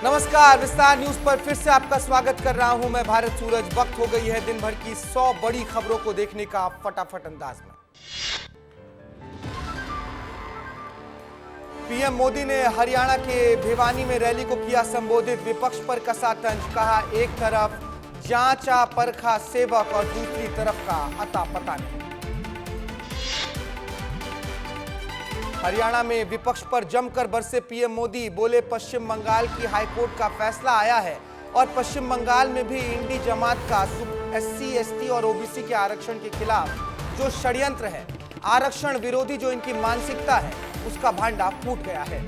नमस्कार, विस्तार न्यूज पर फिर से आपका स्वागत कर रहा हूं मैं भारत सूरज। वक्त हो गई है दिन भर की 100 बड़ी खबरों को देखने का फटाफट अंदाज में। पीएम मोदी ने हरियाणा के भिवानी में रैली को किया संबोधित। विपक्ष पर कसा तंज, कहा एक तरफ जांचा परखा सेवक और दूसरी तरफ का अता पता नहीं। हरियाणा में विपक्ष पर जमकर बरसे पीएम मोदी, बोले पश्चिम बंगाल की हाईकोर्ट का फैसला आया है और पश्चिम बंगाल में भी इंडी जमात का एससी, एसटी और ओबीसी के आरक्षण के खिलाफ जो षड्यंत्र है, आरक्षण विरोधी जो इनकी मानसिकता है, उसका भांडा फूट गया है।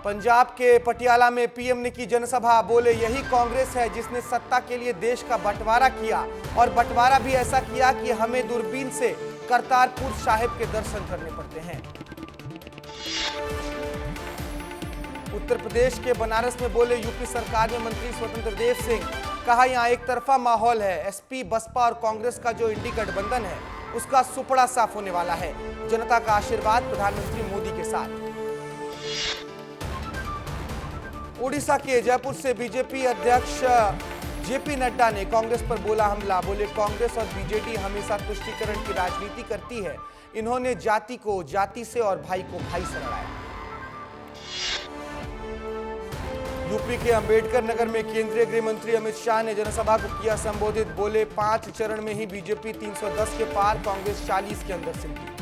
पंजाब के पटियाला में पीएम ने की जनसभा, बोले यही कांग्रेस है जिसने सत्ता के लिए देश का बंटवारा किया और बंटवारा भी ऐसा किया कि हमें दूरबीन से करतारपुर साहिब के दर्शन करने पड़ते हैं। उत्तर प्रदेश के बनारस में बोले यूपी सरकार में मंत्री स्वतंत्र देव सिंह, कहा यहां एक तरफा माहौल है। एसपी, बसपा और कांग्रेस का जो इंडी गठबंधन है उसका सुपड़ा साफ होने वाला है। जनता का आशीर्वाद प्रधानमंत्री मोदी के साथ। ओडिशा के जयपुर से बीजेपी अध्यक्ष जेपी नड्डा ने कांग्रेस पर बोला हमला, बोले कांग्रेस और बीजेडी हमेशा तुष्टीकरण की राजनीति करती है। इन्होंने जाति को जाति से और भाई को भाई से लड़ाया। यूपी के अंबेडकर नगर में केंद्रीय गृह मंत्री अमित शाह ने जनसभा को किया संबोधित, बोले 5 चरण में ही बीजेपी 310 के पार, कांग्रेस 40 के अंदर सिमटी।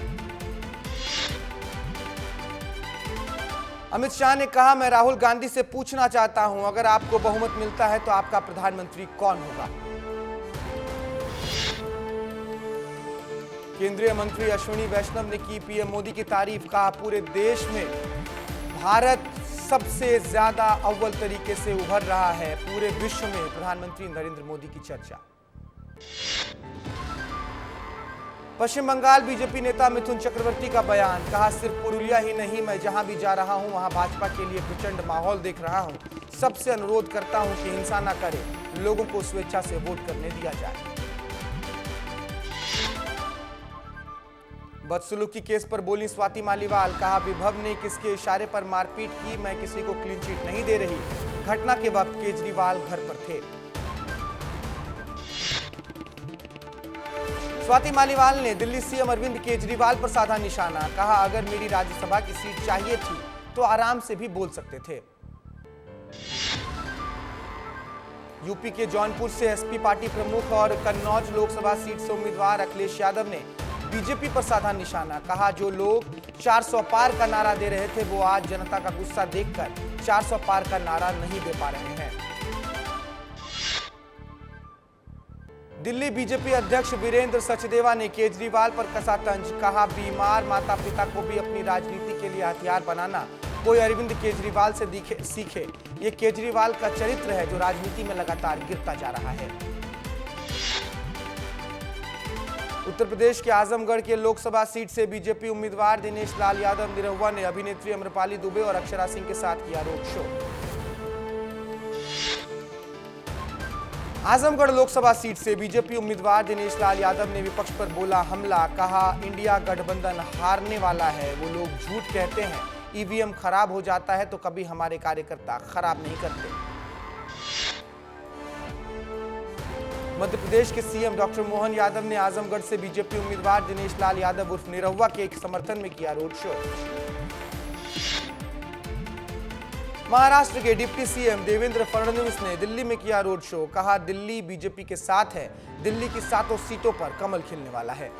अमित शाह ने कहा मैं राहुल गांधी से पूछना चाहता हूं, अगर आपको बहुमत मिलता है तो आपका प्रधानमंत्री कौन होगा। केंद्रीय मंत्री अश्विनी वैष्णव ने की पीएम मोदी की तारीफ, कहा पूरे देश में भारत सबसे ज्यादा अव्वल तरीके से उभर रहा है। पूरे विश्व में प्रधानमंत्री नरेंद्र मोदी की चर्चा। पश्चिम बंगाल बीजेपी नेता मिथुन चक्रवर्ती का बयान, कहा सिर्फ पुरुलिया ही नहीं, मैं जहां भी जा रहा हूं वहां भाजपा के लिए प्रचंड माहौल देख रहा हूं। सबसे अनुरोध करता हूं कि हिंसा न करे, लोगों को स्वेच्छा से वोट करने दिया जाए। बदसलूकी केस पर बोली स्वाति मालीवाल, कहा विभव ने किसके इशारे पर मारपीट की, मैं किसी को क्लीन चिट नहीं दे रही। घटना के वक्त केजरीवाल घर पर थे। स्वाति मालीवाल ने दिल्ली सीएम अरविंद केजरीवाल पर साधा निशाना, कहा अगर मेरी राज्यसभा की सीट चाहिए थी तो आराम से भी बोल सकते थे। यूपी के जौनपुर से एसपी पार्टी प्रमुख और कन्नौज लोकसभा सीट से उम्मीदवार अखिलेश यादव ने बीजेपी पर साधा निशाना, कहा जो लोग 400 पार का नारा दे रहे थे वो आज जनता का गुस्सा देखकर 400 पार का नारा नहीं दे पा रहे हैं। दिल्ली बीजेपी अध्यक्ष वीरेंद्र सचदेवा ने केजरीवाल पर कसा तंज, कहा बीमार माता पिता को भी अपनी राजनीति के लिए हथियार बनाना कोई अरविंद केजरीवाल से सीखे। ये केजरीवाल का चरित्र है जो राजनीति में लगातार गिरता जा रहा है। उत्तर प्रदेश के आजमगढ़ के लोकसभा सीट से बीजेपी उम्मीदवार दिनेश लाल यादव निरहुआ ने अभिनेत्री अम्रपाली दुबे और अक्षरा सिंह के साथ किया road show. Azamgarh Lok Sabha seat से बीजेपी उम्मीदवार दिनेश लाल यादव ने विपक्ष पर बोला हमला, कहा इंडिया गठबंधन हारने वाला है। वो लोग झूठ कहते हैं, ईवीएम खराब हो जाता है तो कभी हमारे कार्यकर्ता खराब नहीं करते। मध्य प्रदेश के सीएम डॉक्टर मोहन यादव ने आजमगढ़ से बीजेपी उम्मीदवार दिनेश लाल यादव उर्फ निरहुआ के समर्थन में किया रोड शो। महाराष्ट्र के डिप्टी सीएम देवेंद्र फडणवीस ने दिल्ली में किया रोड शो, कहा दिल्ली बीजेपी के साथ है, दिल्ली की 7 सीटों पर कमल खिलने वाला है।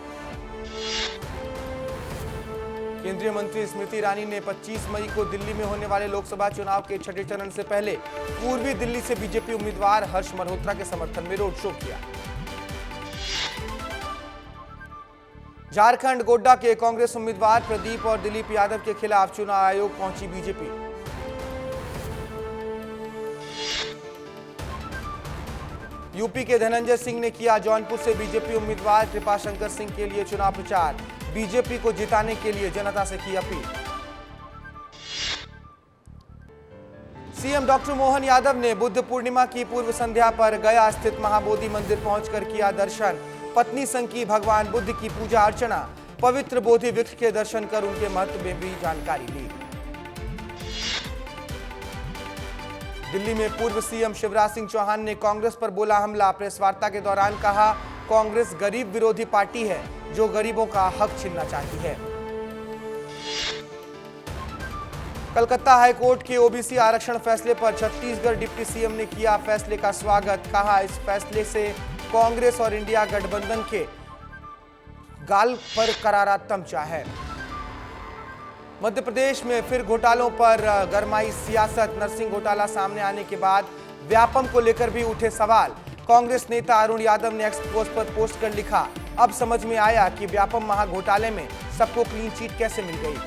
केंद्रीय मंत्री स्मृति ईरानी ने 25 मई को दिल्ली में होने वाले लोकसभा चुनाव के 6ठे चरण से पहले पूर्वी दिल्ली से बीजेपी उम्मीदवार हर्ष मल्होत्रा के समर्थन में रोड शो किया। झारखंड गोड्डा के कांग्रेस उम्मीदवार प्रदीप और दिलीप यादव के खिलाफ चुनाव आयोग पहुंची बीजेपी। यूपी के धनंजय सिंह ने किया जौनपुर से बीजेपी उम्मीदवार कृपाशंकर सिंह के लिए चुनाव प्रचार, बीजेपी को जिताने के लिए जनता से की appeal. CM doctor Mohan Yadav ने बुद्ध पूर्णिमा की पूर्व संध्या पर गया स्थित महाबोधि मंदिर पहुंचकर किया दर्शन, पत्नी संग की भगवान बुद्ध की पूजा अर्चना, पवित्र बोधि वृक्ष के दर्शन कर उनके महत्व में भी जानकारी ली। दिल्ली में पूर्व सीएम शिवराज सिंह चौहान ने कांग्रेस पर बोला हमला। प्रेस वार्ता के दौरान कहा, कांग्रेस गरीब विरोधी पार्टी है जो गरीबों का हक छीनना चाहती है। कलकत्ता हाईकोर्ट के ओबीसी आरक्षण फैसले पर छत्तीसगढ़ डिप्टी सीएम ने किया फैसले का स्वागत। कहा, इस फैसले से कांग्रेस और इंडिया गठबंधन के गाल पर करारा तमचा है। मध्य प्रदेश में फिर घोटालों पर गरमाई सियासत। नरसिंह घोटाला सामने आने के बाद व्यापम को लेकर भी उठे सवाल। कांग्रेस नेता अरुण यादव ने एक्स पोस्ट पर पोस्ट कर लिखा, अब समझ में आया कि व्यापम महाघोटाले में सबको क्लीन चिट कैसे मिल गई।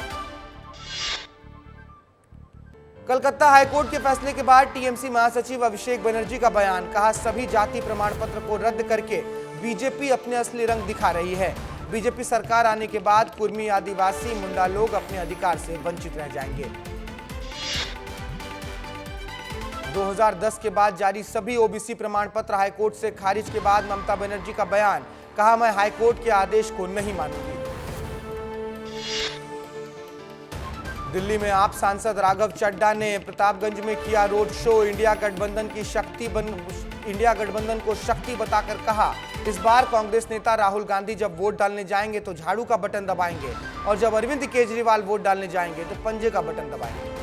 कलकत्ता हाईकोर्ट के फैसले के बाद टीएमसी महासचिव अभिषेक बनर्जी का बयान। कहा, सभी जाति प्रमाण पत्र को रद्द करके बीजेपी अपने असली रंग दिखा रही है। बीजेपी सरकार आने के बाद कुर्मी, आदिवासी, मुंडा लोग अपने अधिकार से वंचित रह जाएंगे। 2010 के बाद जारी सभी ओबीसी प्रमाण पत्र हाईकोर्ट से खारिज के बाद ममता बनर्जी का बयान। कहा, मैं हाईकोर्ट के आदेश को नहीं मानूंगी। दिल्ली में आप सांसद राघव चड्ढा ने प्रतापगंज में किया रोड शो। इंडिया गठबंधन को शक्ति बताकर कहा, इस बार कांग्रेस नेता राहुल गांधी जब वोट डालने जाएंगे तो झाड़ू का बटन दबाएंगे और जब अरविंद केजरीवाल वोट डालने जाएंगे तो पंजे का बटन दबाएंगे।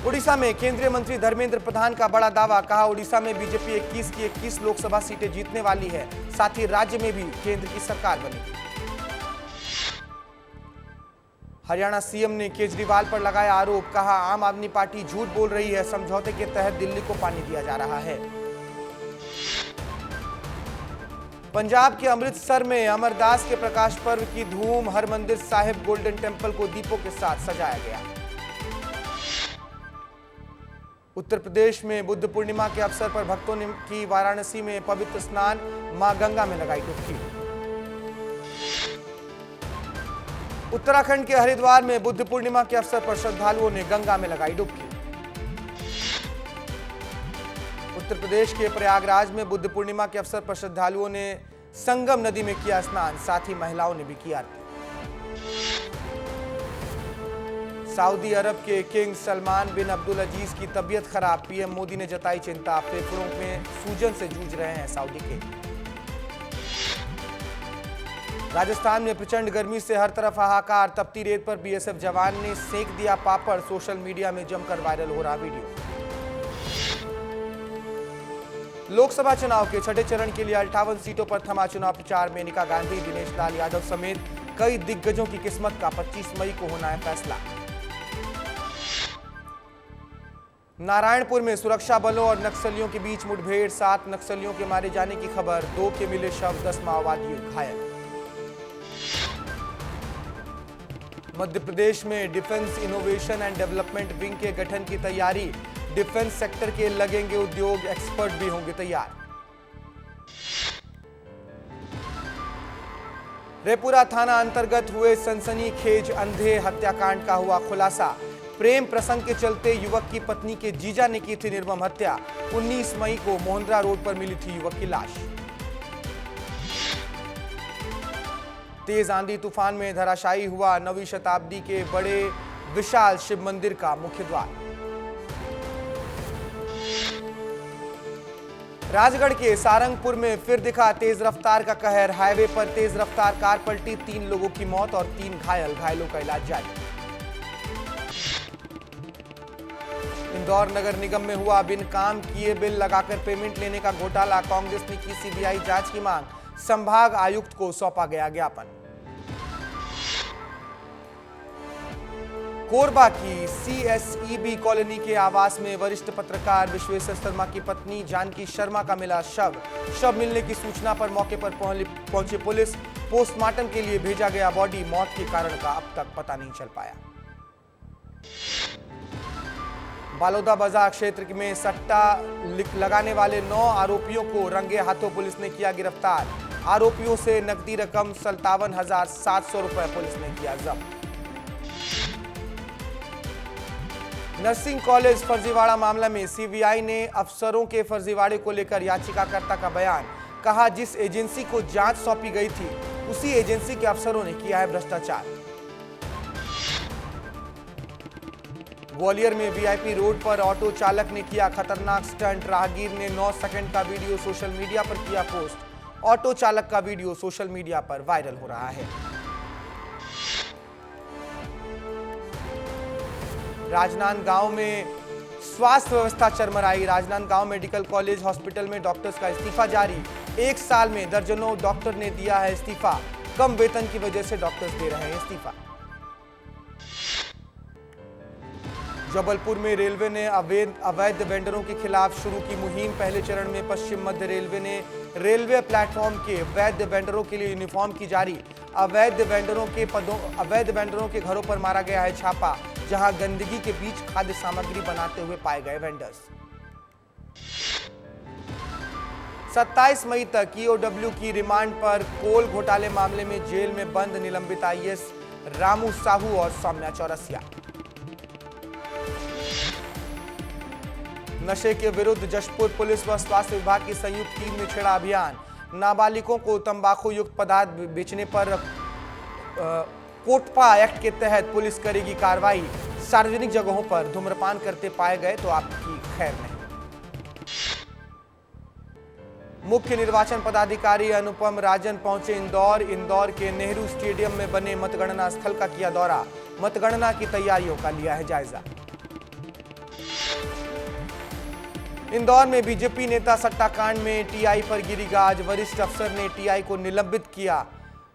उड़ीसा में केंद्रीय मंत्री धर्मेंद्र प्रधान का बड़ा दावा। कहा, उड़ीसा में बीजेपी 21 की 21 लोकसभा सीटें जीतने वाली है, साथ ही राज्य में भी केंद्र की सरकार बनेगी। हरियाणा सीएम ने केजरीवाल पर लगाया आरोप। कहा, आम आदमी पार्टी झूठ बोल रही है, समझौते के तहत दिल्ली को पानी दिया जा रहा है। पंजाब के अमृतसर में अमरदास के प्रकाश पर्व की धूम। हरमंदिर साहिब गोल्डन टेंपल को दीपों के साथ सजाया गया। उत्तर प्रदेश में बुद्ध पूर्णिमा के अवसर पर भक्तों ने की वाराणसी में पवित्र स्नान। मां गंगा में लगाई डुबकी। उत्तराखंड के हरिद्वार में बुद्ध पूर्णिमा के अवसर पर श्रद्धालुओं ने गंगा में लगाई डुबकी। उत्तर प्रदेश के प्रयागराज में बुद्ध पूर्णिमा के अवसर पर श्रद्धालुओं ने संगम नदी में किया स्नान, साथ ही महिलाओं ने भी की आरती। सऊदी अरब के किंग सलमान बिन अब्दुल अजीज की तबीयत खराब। पीएम मोदी ने जताई चिंता। फेफड़ों में सूजन से जूझ रहे हैं सऊदी के। राजस्थान में प्रचंड गर्मी से हर तरफ हाहाकार। तपती रेत पर बीएसएफ जवान ने सेक दिया पापड़। सोशल मीडिया में जमकर वायरल हो रहा वीडियो। लोकसभा चुनाव के छठे चरण के लिए 58 सीटों पर थमा चुनाव प्रचार। मेनका गांधी, दिनेश लाल यादव समेत कई दिग्गजों की किस्मत का 25 मई को होना है फैसला। नारायणपुर में सुरक्षा बलों और नक्सलियों के बीच मुठभेड़। 7 नक्सलियों के मारे जाने की खबर। 2 के मिले शव, 10 माओवादी घायल। मध्य प्रदेश में defence innovation and development wing के गठन की तैयारी। डिफेंस सेक्टर के लगेंगे उद्योग, एक्सपर्ट भी होंगे तैयार। रेपुरा थाना अंतर्गत हुए सनसनीखेज अंधे हत्याकांड का हुआ खुलासा। प्रेम प्रसंग के चलते युवक की पत्नी के जीजा ने की थी निर्मम हत्या। 19 मई को मोहंद्रा रोड पर मिली थी युवक की लाश। तेज आंधी तूफान में धराशायी हुआ 9वीं शताब्दी के बड़े विशाल शिव मंदिर का मुख्य द्वार। राजगढ़ के सारंगपुर में फिर दिखा तेज रफ्तार का कहर। हाईवे पर तेज रफ्तार कार पलटी, 3 लोगों की मौत और 3 घायल। घायलों का इलाज जारी। इंदौर नगर निगम में हुआ बिन काम किए बिल लगाकर पेमेंट लेने का घोटाला। कांग्रेस ने की सीबीआई जांच की मांग। संभाग आयुक्त को सौंपा गया ज्ञापन। कोरबा की सीएसईबी कॉलोनी के आवास में वरिष्ठ पत्रकार विश्वेश्वर शर्मा की पत्नी जानकी शर्मा का मिला शव। शव मिलने की सूचना पर मौके पर पहुंची पुलिस। पोस्टमार्टम के लिए भेजा गया बॉडी। मौत के कारण का अब तक पता नहीं चल पाया। बालोदा बाजार क्षेत्र में सट्टा लगाने वाले 9 आरोपियों को रंगे हाथों पुलिस ने किया गिरफ्तार। आरोपियों से नकदी रकम 57,700 रुपए पुलिस ने किया जब्त। नर्सिंग कॉलेज फर्जीवाड़ा मामला में सीबीआई ने अफसरों के फर्जीवाड़े को लेकर याचिकाकर्ता का बयान। कहा, जिस एजेंसी को जांच सौंपी गई थी उसी एजेंसी के अफसरों ने किया है भ्रष्टाचार। ग्वालियर में वीआईपी रोड पर ऑटो चालक ने किया खतरनाक स्टंट। राहगीर ने 9 सेकंड का वीडियो सोशल मीडिया पर किया पोस्ट। ऑटो चालक का वीडियो सोशल मीडिया पर वायरल हो रहा है। राजनांदगांव में स्वास्थ्य व्यवस्था चरमराई। राजनांदगांव मेडिकल कॉलेज हॉस्पिटल में डॉक्टर्स का इस्तीफा जारी। 1 साल में दर्जनों डॉक्टर ने दिया है इस्तीफा। कम वेतन की वजह से डॉक्टर्स दे रहे हैं इस्तीफा। जबलपुर में रेलवे ने अवैध वेंडरों के खिलाफ शुरू की मुहिम। पहले चरण में पश्चिम मध्य रेलवे ने रेलवे प्लेटफॉर्म के वैध वेंडरों के लिए यूनिफॉर्म की जारी। अवैध वेंडरों के घरों पर मारा गया है छापा, जहां गंदगी के बीच खाद्य सामग्री बनाते हुए पाए गए वेंडर्स। 27 मई तक ईओडब्ल्यू की रिमांड पर कोल घोटाले मामले में जेल में बंद निलंबित आईएएस रामू साहू और सौम्या चौरसिया। नशे के विरुद्ध जशपुर पुलिस व स्वास्थ्य विभाग की संयुक्त टीम ने छेड़ा अभियान। नाबालिगों को तंबाकू युक्त पदार्थ बेचने पर कोटपा एक्ट के तहत पुलिस करेगी कार्रवाई। सार्वजनिक जगहों पर धूम्रपान करते पाए गए तो आपकी खैर नहीं। मुख्य निर्वाचन पदाधिकारी अनुपम राजन पहुंचे इंदौर के नेहरू स्टेडियम में बने मतगणना स्थल का किया दौरा। मतगणना की तैयारियों का लिया है जायजा। इंदौर में बीजेपी नेता सट्टाकांड में टीआई पर गिरी गाज। वरिष्ठ अफसर ने टीआई को निलंबित किया।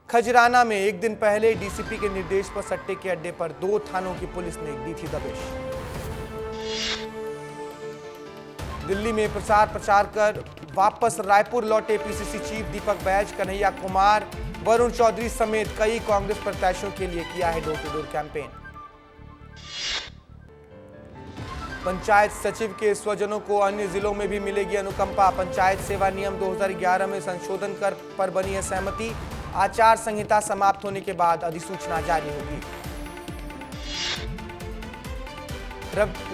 खजराना में एक दिन पहले डीसीपी के निर्देश पर सट्टे के अड्डे पर 2 थानों की पुलिस ने दी थी दबिश। दिल्ली में प्रचार कर वापस रायपुर लौटे पीसीसी चीफ दीपक बैज, कन्हैया कुमार, वरुण चौधरी समेत कई कांग्रेस प्रत्याशियों के लिए किया है door to door campaign. Panchayat सचिव के स्वजनों को अन्य जिलों में भी मिलेगी अनुकंपा। पंचायत सेवा नियम 2011 में संशोधन पर बनी है सहमति। आचार संहिता समाप्त होने के बाद अधिसूचना जारी होगी।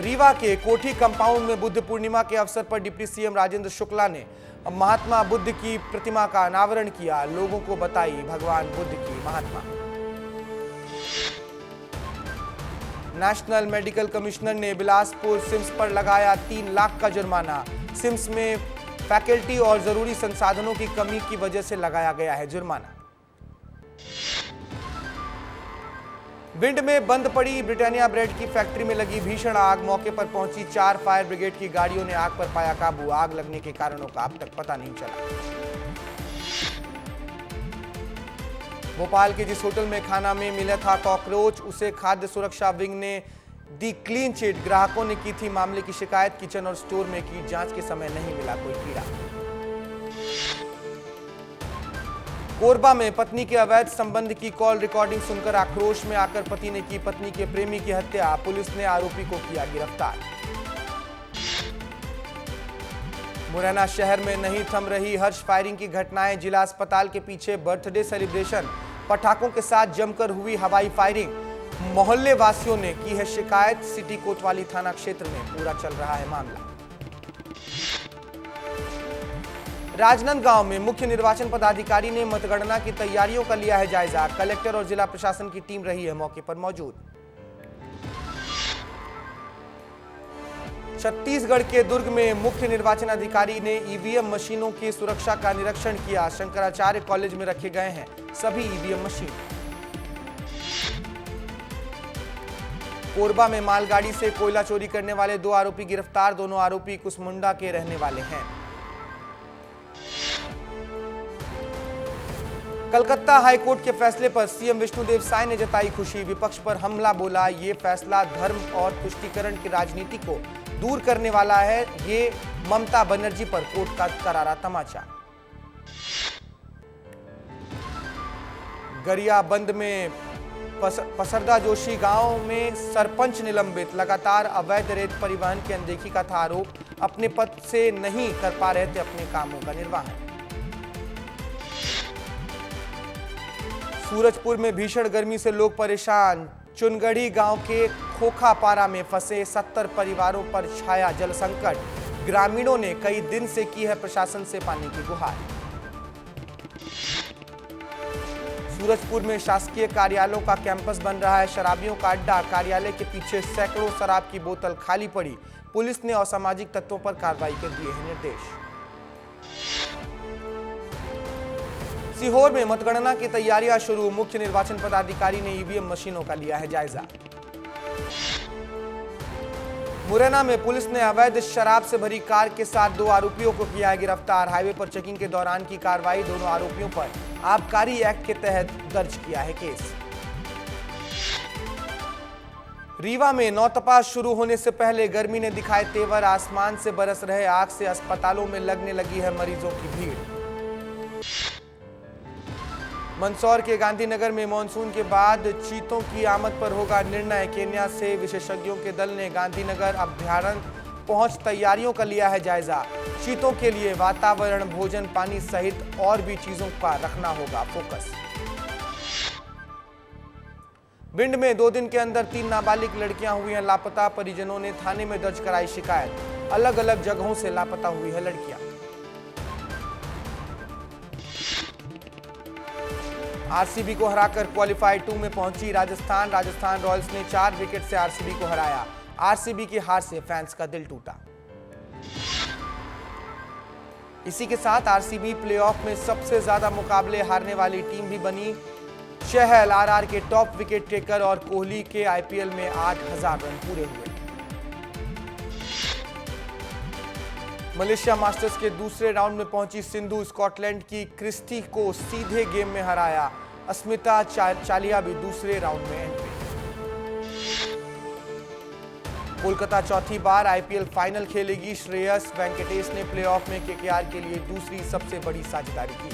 रीवा के कोठी कंपाउंड में बुद्ध पूर्णिमा के अवसर पर डिप्टी सीएम राजेंद्र शुक्ला ने महात्मा बुद्ध की प्रतिमा का अनावरण किया। लोगों को बताई भगवान बुद्ध की महात्मा। नेशनल मेडिकल कमिश्नर ने बिलासपुर सिम्स पर लगाया 3 लाख का जुर्माना। सिम्स में फैकल्टी और जरूरी संसाधनों की कमी की वजह से लगाया गया है जुर्माना। विंड में बंद पड़ी ब्रिटानिया ब्रेड की फैक्ट्री में लगी भीषण आग। मौके पर पहुंची 4 फायर ब्रिगेड की गाड़ियों ने आग पर पाया काबू। आग लगने के कारणों का अब तक पता नहीं चला। भोपाल के जिस होटल में खाना में मिला था कॉकरोच, उसे खाद्य सुरक्षा विंग ने दी क्लीन चिट। ग्राहकों ने की थी मामले की शिकायत। किचन और स्टोर में की जांच के समय नहीं मिला कोई कीड़ा। कोरबा में पत्नी के अवैध संबंध की कॉल रिकॉर्डिंग सुनकर आक्रोश में आकर पति ने की पत्नी के प्रेमी की हत्या। पुलिस ने आरोपी को किया गिरफ्तार। मुरैना शहर में नहीं थम रही हर्ष फायरिंग की घटनाएं। जिला अस्पताल के पीछे बर्थडे सेलिब्रेशन, पटाखों के साथ जमकर हुई हवाई फायरिंग। मोहल्ले वासियों ने की है शिकायत। सिटी कोतवाली थाना क्षेत्र में पूरा चल रहा है मामला। राजनांदगांव में मुख्य निर्वाचन पदाधिकारी ने मतगणना की तैयारियों का लिया है जायजा। कलेक्टर और जिला प्रशासन की टीम रही है मौके पर मौजूद। छत्तीसगढ़ के दुर्ग में मुख्य निर्वाचन अधिकारी ने ईवीएम मशीनों की सुरक्षा का निरीक्षण किया। शंकराचार्य कॉलेज में रखे गए हैं सभी ईवीएम मशीन। कोरबा में मालगाड़ी से कोयला चोरी करने वाले 2 आरोपी गिरफ्तार। दोनों आरोपी कुसमुंडा के रहने वाले हैं। कलकत्ता हाईकोर्ट के फैसले पर सीएम विष्णुदेव साय ने जताई खुशी। विपक्ष पर हमला बोला, ये फैसला धर्म और तुष्टीकरण की राजनीति को दूर करने वाला है। ये ममता बनर्जी पर कोर्ट का करारा तमाचा। गरियाबंद में पसरदा जोशी गांव में सरपंच निलंबित। लगातार अवैध रेत परिवहन की अनदेखी का था आरोप। अपने पद से नहीं कर पा रहे थे अपने कामों का निर्वहन। सूरजपुर में भीषण गर्मी से लोग परेशान। चुनगढ़ी गांव के खोखापारा में फंसे 70 परिवारों पर छाया जल संकट। ग्रामीणों ने कई दिन से की है प्रशासन से पानी की गुहार। सूरजपुर में शासकीय कार्यालयों का कैंपस बन रहा है शराबियों का अड्डा। कार्यालय के पीछे सैकड़ों शराब की बोतल खाली पड़ी। पुलिस ने असामाजिक तत्वों पर कार्रवाई के दिए हैं निर्देश। सीहोर में मतगणना की तैयारियां शुरू। मुख्य निर्वाचन पदाधिकारी ने ईवीएम मशीनों का लिया है जायजा। मुरैना में पुलिस ने अवैध शराब से भरी कार के साथ 2 आरोपियों को किया है गिरफ्तार। हाईवे पर चेकिंग के दौरान की कार्रवाई। दोनों आरोपियों पर आबकारी एक्ट के तहत दर्ज किया है केस। रीवा में नौतपा शुरू होने से पहले गर्मी ने दिखाए तेवर। आसमान से बरस रहे आग से अस्पतालों में लगने लगी है मरीजों की भीड़। मंदसौर के गांधीनगर में मानसून के बाद चीतों की आमद पर होगा निर्णय। केन्या से विशेषज्ञों के दल ने गांधीनगर अभ्यारण्य पहुंच तैयारियों का लिया है जायजा। चीतों के लिए वातावरण, भोजन, पानी सहित और भी चीजों का रखना होगा फोकस। भिंड में 2 दिन के अंदर 3 नाबालिग लड़कियां हुई हैं लापता। परिजनों ने थाने में दर्ज कराई शिकायत। अलग अलग जगहों से लापता हुई है लड़कियां। आरसीबी को हराकर क्वालिफाई 2 में पहुंची राजस्थान। राजस्थान रॉयल्स ने 4 विकेट से आरसीबी को हराया। आरसीबी की हार से फैंस का दिल टूटा। इसी के साथ आरसीबी प्लेऑफ में सबसे ज्यादा मुकाबले हारने वाली टीम भी बनी। चहल आरआर के टॉप विकेट टेकर और कोहली के आईपीएल में 8000 रन पूरे हुए। मलेशिया मास्टर्स के दूसरे राउंड में पहुंची सिंधु। स्कॉटलैंड की क्रिस्टी को सीधे गेम में हराया। अस्मिता चालिया भी दूसरे राउंड में एंट्री। कोलकाता चौथी बार आईपीएल फाइनल खेलेगी। श्रेयस वेंकटेश ने प्लेऑफ में केकेआर के लिए दूसरी सबसे बड़ी साझेदारी की।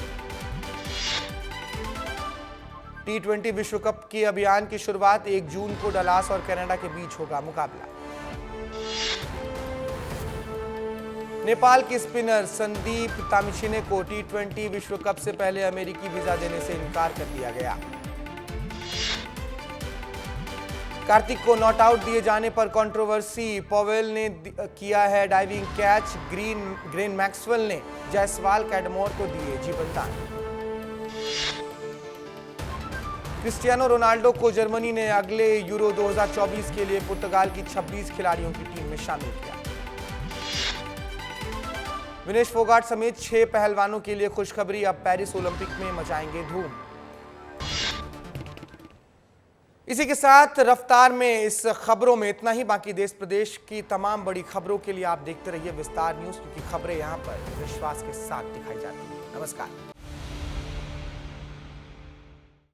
टी20 विश्व कप के अभियान की शुरुआत 1 जून को डलास और कनाडा के बीच होगा मुकाबला। नेपाल के स्पिनर संदीप तामिशिने को टी20 विश्व कप से पहले अमेरिकी वीजा देने से इनकार कर दिया गया। कार्तिक को नॉट आउट दिए जाने पर कंट्रोवर्सी। पॉवेल ने किया है डाइविंग कैच। ग्रेन मैक्सवेल ने जायसवाल कैडमोर को दिए जीवनदान। क्रिस्टियानो रोनाल्डो को जर्मनी ने अगले यूरो 2024 के लिए पुर्तगाल की 26 खिलाड़ियों की टीम में शामिल किया। विनेश फोगाट समेत 6 पहलवानों के लिए खुशखबरी। अब पेरिस ओलंपिक में मचाएंगे धूम। इसी के साथ रफ्तार में इस खबरों में इतना ही। बाकी देश प्रदेश की तमाम बड़ी खबरों के लिए आप देखते रहिए विस्तार न्यूज, क्योंकि खबरें यहां पर विश्वास के साथ दिखाई जाती हैं। नमस्कार।